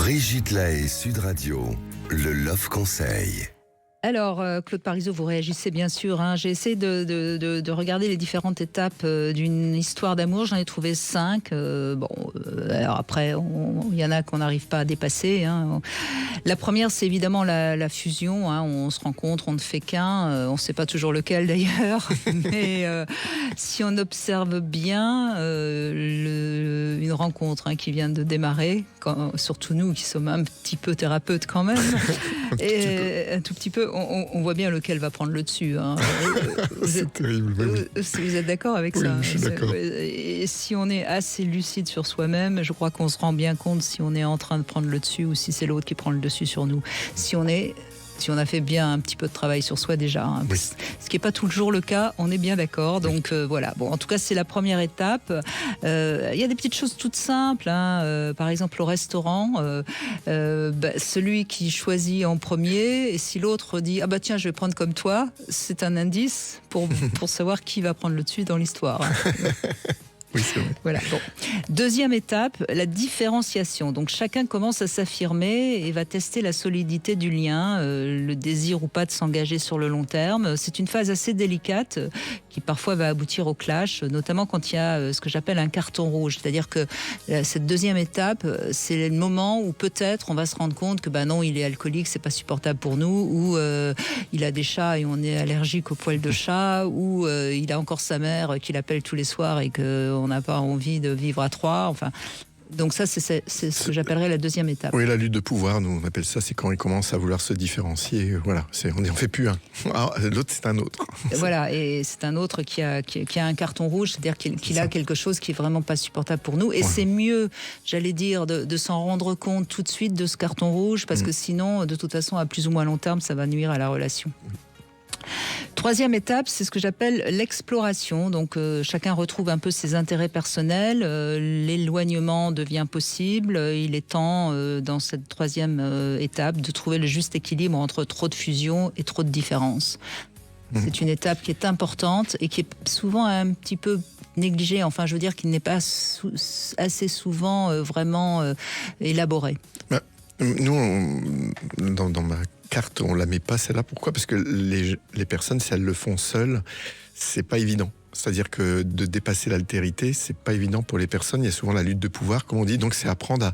Brigitte Lahaie, Sud Radio, le Love Conseil. Alors, Claude Parizeau, vous réagissez bien sûr. J'ai essayé de regarder les différentes étapes d'une histoire d'amour. J'en ai trouvé 5. Alors après, il y en a qu'on n'arrive pas à dépasser. La première, c'est évidemment la fusion. On se rencontre, on ne fait qu'un. On ne sait pas toujours lequel d'ailleurs. Mais si on observe bien une rencontre qui vient de démarrer, surtout nous qui sommes un petit peu thérapeutes quand même, un tout petit peu, on voit bien lequel va prendre le dessus. C'est terrible. Vous êtes d'accord avec ça? Je suis d'accord. Et si on est assez lucide sur soi-même, je crois qu'on se rend bien compte si on est en train de prendre le dessus ou si c'est l'autre qui prend le dessus sur nous. Si on a fait bien un petit peu de travail sur soi déjà, Oui. Ce qui n'est pas toujours le cas, on est bien d'accord. Donc voilà. Bon, en tout cas, c'est la première étape. Il y a des petites choses toutes simples. Par exemple, au restaurant, celui qui choisit en premier, et si l'autre dit ah bah tiens, je vais prendre comme toi, c'est un indice pour savoir qui va prendre le dessus dans l'histoire. Oui, c'est vrai. Voilà. Bon. Deuxième étape, la différenciation. Donc chacun commence à s'affirmer et va tester la solidité du lien, le désir ou pas de s'engager sur le long terme. C'est une phase assez délicate qui parfois va aboutir au clash, notamment quand il y a ce que j'appelle un carton rouge. C'est-à-dire que cette deuxième étape, c'est le moment où peut-être on va se rendre compte que non, il est alcoolique, c'est pas supportable pour nous, ou il a des chats et on est allergique aux poils de chat, ou il a encore sa mère qui l'appelle tous les soirs et qu'on n'a pas envie de vivre à trois. Enfin, donc ça, c'est ce que j'appellerais la deuxième étape. Oui, la lutte de pouvoir, nous on appelle ça, c'est quand il commence à vouloir se différencier. Voilà, on n'en fait plus un. L'autre, c'est un autre. Voilà, et c'est un autre qui a un carton rouge, c'est-à-dire qu'il a quelque chose qui est vraiment pas supportable pour nous. Et c'est mieux, j'allais dire, de s'en rendre compte tout de suite de ce carton rouge, parce que sinon, de toute façon, à plus ou moins long terme, ça va nuire à la relation. Troisième étape, c'est ce que j'appelle l'exploration. Donc chacun retrouve un peu ses intérêts personnels, l'éloignement devient possible. Il est temps, dans cette troisième étape, de trouver le juste équilibre entre trop de fusion et trop de différence. C'est une étape qui est importante et qui est souvent un petit peu négligée. Enfin, je veux dire qu'il n'est pas assez souvent vraiment élaborée. Nous, dans ma carte, on la met pas celle-là. Pourquoi ? Parce que les personnes, si elles le font seules, c'est pas évident. C'est-à-dire que de dépasser l'altérité, c'est pas évident pour les personnes. Il y a souvent la lutte de pouvoir, comme on dit. Donc c'est apprendre à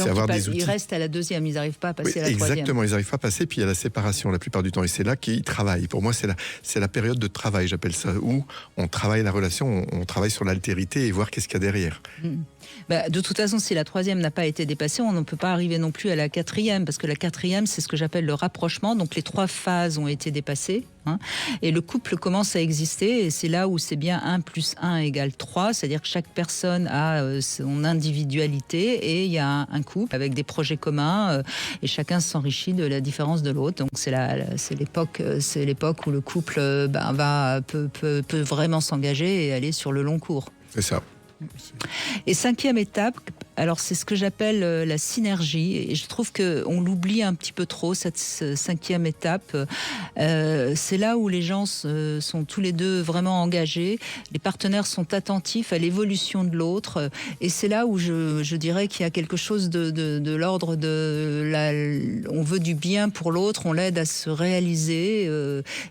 avoir des outils. Ils restent à la deuxième, ils n'arrivent pas à passer à la troisième. Exactement, ils n'arrivent pas à passer. Puis il y a la séparation la plupart du temps. Et c'est là qu'ils travaillent. Pour moi, c'est la période de travail, j'appelle ça, où on travaille la relation, on travaille sur l'altérité et voir qu'est-ce qu'il y a derrière. De toute façon, si la troisième n'a pas été dépassée, on ne peut pas arriver non plus à la quatrième, parce que la quatrième, c'est ce que j'appelle le rapprochement. Donc les 3 phases ont été dépassées, et le couple commence à exister, et c'est là où c'est bien 1 + 1 = 3, c'est-à-dire que chaque personne a son individualité, et il y a un couple avec des projets communs, et chacun s'enrichit de la différence de l'autre. Donc c'est l'époque où le couple peut vraiment s'engager et aller sur le long cours. C'est ça. Et 5e étape, alors c'est ce que j'appelle la synergie, et je trouve qu'on l'oublie un petit peu trop, cette 5e étape. C'est là où les gens sont tous les deux vraiment engagés, les partenaires sont attentifs à l'évolution de l'autre, et c'est là où je dirais qu'il y a quelque chose de l'ordre on veut du bien pour l'autre, on l'aide à se réaliser,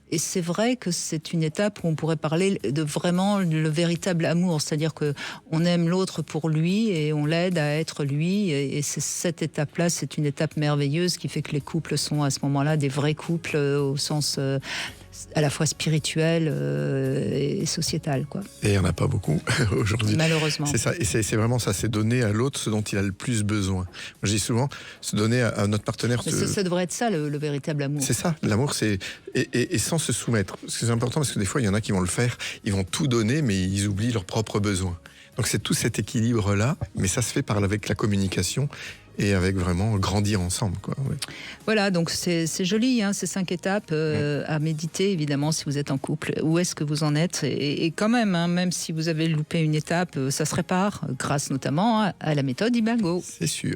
et c'est vrai que c'est une étape où on pourrait parler de vraiment le véritable amour, c'est-à-dire que on aime l'autre pour lui et on l'aide à être lui, et cette étape-là, c'est une étape merveilleuse qui fait que les couples sont à ce moment-là des vrais couples au sens à la fois spirituel et sociétal, quoi. Et il n'y en a pas beaucoup aujourd'hui. Malheureusement. C'est ça, et c'est vraiment ça, c'est donner à l'autre ce dont il a le plus besoin. Moi, je dis souvent, se donner à notre partenaire... Ça devrait être ça, le véritable amour. C'est ça, l'amour, c'est... Et sans se soumettre. C'est important parce que des fois, il y en a qui vont le faire, ils vont tout donner, mais ils oublient leurs propres besoins. Donc c'est tout cet équilibre-là, mais ça se fait avec la communication et avec vraiment grandir ensemble, quoi. Ouais. Voilà, donc c'est joli, ces 5 étapes à méditer, évidemment, si vous êtes en couple. Où est-ce que vous en êtes ? Et quand même, même si vous avez loupé une étape, ça se répare, grâce notamment à la méthode Imago. C'est sûr.